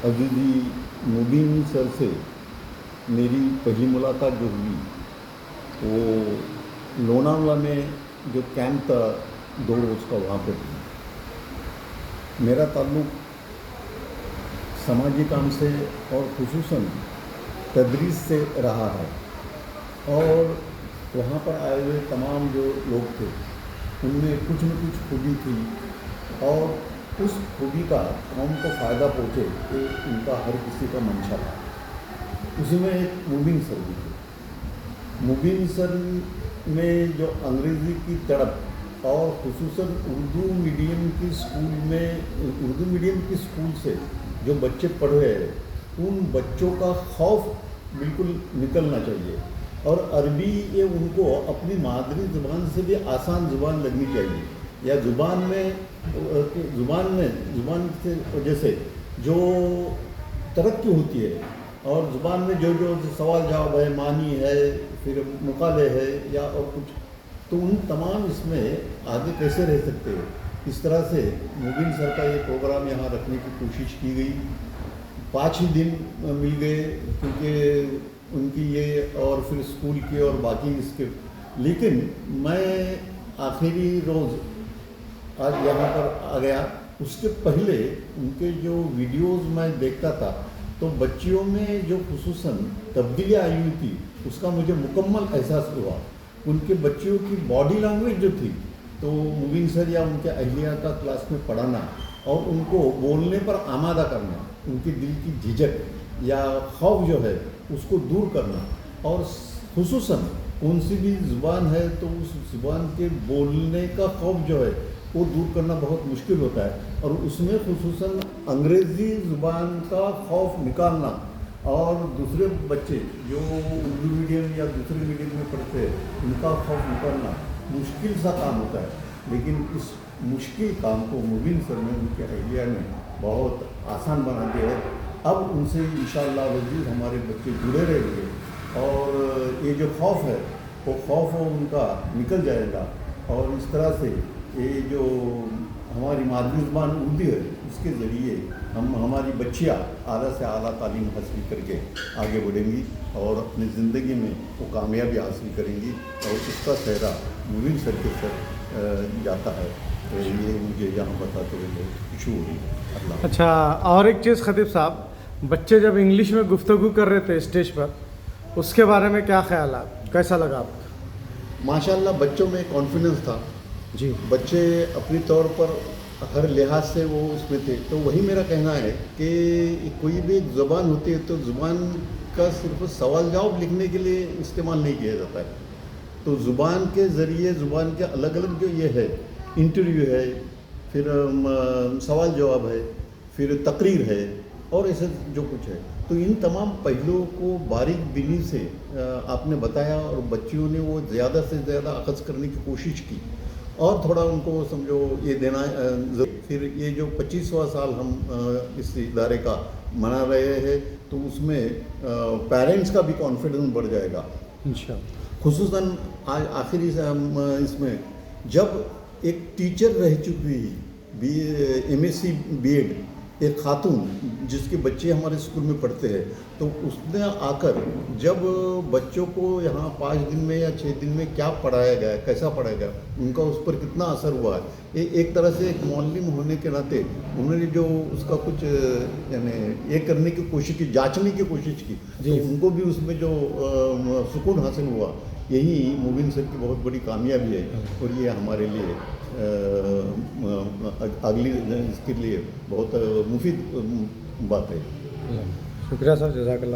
अजीज़ी मुबीन sir से मेरी पहली मुलाकात जो हुई वो लोनावला में जो कैंप था 2 रोज़ का, वहाँ पर थी। मेरा ताल्लुक़ समाजी काम से और खुसूसन तदरीस से रहा है, और वहाँ पर आए हुए तमाम जो लोग थे उनमें कुछ न कुछ खूबी थी, और उस खूबी का कौम को फ़ायदा पहुँचे तो उनका हर किसी का मंशा था। उसी में एक मुबीन सर भी थे। मुबीन सर में जो अंग्रेज़ी की तड़प और खुसूसन उर्दू मीडियम की स्कूल से जो बच्चे पढ़ रहे हैं उन बच्चों का खौफ बिल्कुल निकलना चाहिए, और अरबी ये उनको अपनी मादरी ज़ुबान से भी आसान ज़ुबान लगनी चाहिए, या ज़ुबान की वजह से जो तरक्की होती है, और ज़ुबान में जो जो सवाल जवाब है, मानी है, फिर मुकाले है या और कुछ, तो उन तमाम इसमें आगे कैसे रह सकते हैं। इस तरह से मुबीन सर का ये प्रोग्राम यहाँ रखने की कोशिश की गई। 5 ही दिन मिल गए क्योंकि उनकी ये और फिर स्कूल की और बाकी इसके, लेकिन मैं आखिरी रोज़ आज यहाँ पर आ गया। उसके पहले उनके जो वीडियोज़ मैं देखता था तो बच्चियों में जो खुसूसन तब्दीलियाँ आई हुई थी उसका मुझे मुकम्मल एहसास हुआ। उनके बच्चियों की बॉडी लैंग्वेज जो थी, तो मुबीन सर या उनके अहलिया का क्लास में पढ़ाना और उनको बोलने पर आमादा करना, उनकी दिल की झिझक या खौफ जो है उसको दूर करना, और खुसूसन कौन सी भी ज़ुबान है तो उस ज़ुबान के बोलने का खौफ जो है वो दूर करना बहुत मुश्किल होता है, और उसमें खुसूसन अंग्रेज़ी ज़ुबान का खौफ निकालना, और दूसरे बच्चे जो उर्दू मीडियम या दूसरे मीडियम में पढ़ते हैं उनका खौफ निकालना मुश्किल सा काम होता है। लेकिन इस मुश्किल काम को मुबीन सर ने, उनके अहलिया ने बहुत आसान बना दिया है। अब उनसे इंशाअल्लाह वज़ीर हमारे बच्चे जुड़े रहेंगे, और ये जो खौफ है वो खौफ उनका निकल जाएगा, और इस तरह से ये जो हमारी मादरी ज़ुबान उर्दू है उसके ज़रिए हम हमारी बच्चियाँ आला से आला तालीम हासिल करके आगे बढ़ेंगी और अपनी ज़िंदगी में वो कामयाबी हासिल करेंगी, और उसका सेहरा मुबीन सर के सर जाता है। तो ये मुझे यहाँ बताते हुए बहुत खुशी हो रही है। अल्लाह। अच्छा, और एक चीज़ खतीब साहब, बच्चे जब इंग्लिश में गुफ्तगू कर रहे थे स्टेज पर, उसके बारे में क्या ख्याल है, कैसा लगा आपको? माशाअल्लाह बच्चों में कॉन्फिडेंस था जी। बच्चे अपनी तौर पर हर लिहाज से वो उसमें थे। तो वही मेरा कहना है कि कोई भी एक ज़ुबान होती है तो ज़ुबान का सिर्फ सवाल जवाब लिखने के लिए इस्तेमाल नहीं किया जाता है। तो ज़ुबान के ज़रिए ज़ुबान के अलग अलग जो ये है, इंटरव्यू है, फिर सवाल जवाब है, फिर तकरीर है, और ऐसे जो कुछ है, तो इन तमाम पहलुओं को बारीक बीनी से आपने बताया, और बच्चियों ने वो ज़्यादा से ज़्यादा अखज़ करने की कोशिश की, और थोड़ा उनको समझो ये देना। फिर ये जो 25वां साल हम इस इदारे का मना रहे हैं, तो उसमें पेरेंट्स का भी कॉन्फिडेंस बढ़ जाएगा इंशाअल्लाह। खुसूसन आज आखिरी से हम इसमें जब एक टीचर रह चुकी MSc BEd एक खातून जिसके बच्चे हमारे स्कूल में पढ़ते हैं, तो उसने आकर जब बच्चों को यहाँ 5 दिन में या 6 दिन में क्या पढ़ाया गया, कैसा पढ़ाया गया, उनका उस पर कितना असर हुआ है, ये एक तरह से एक मौलवी होने के नाते उन्होंने जो उसका कुछ यानी ये करने की कोशिश की, जांचने की कोशिश की, तो उनको भी उसमें जो सुकून हासिल हुआ, यही मुबीन सर की बहुत बड़ी कामयाबी है, और ये हमारे लिए अगली इसके लिए बहुत मुफीद बात है। शुक्रिया सर, जज़ाकल्लाह।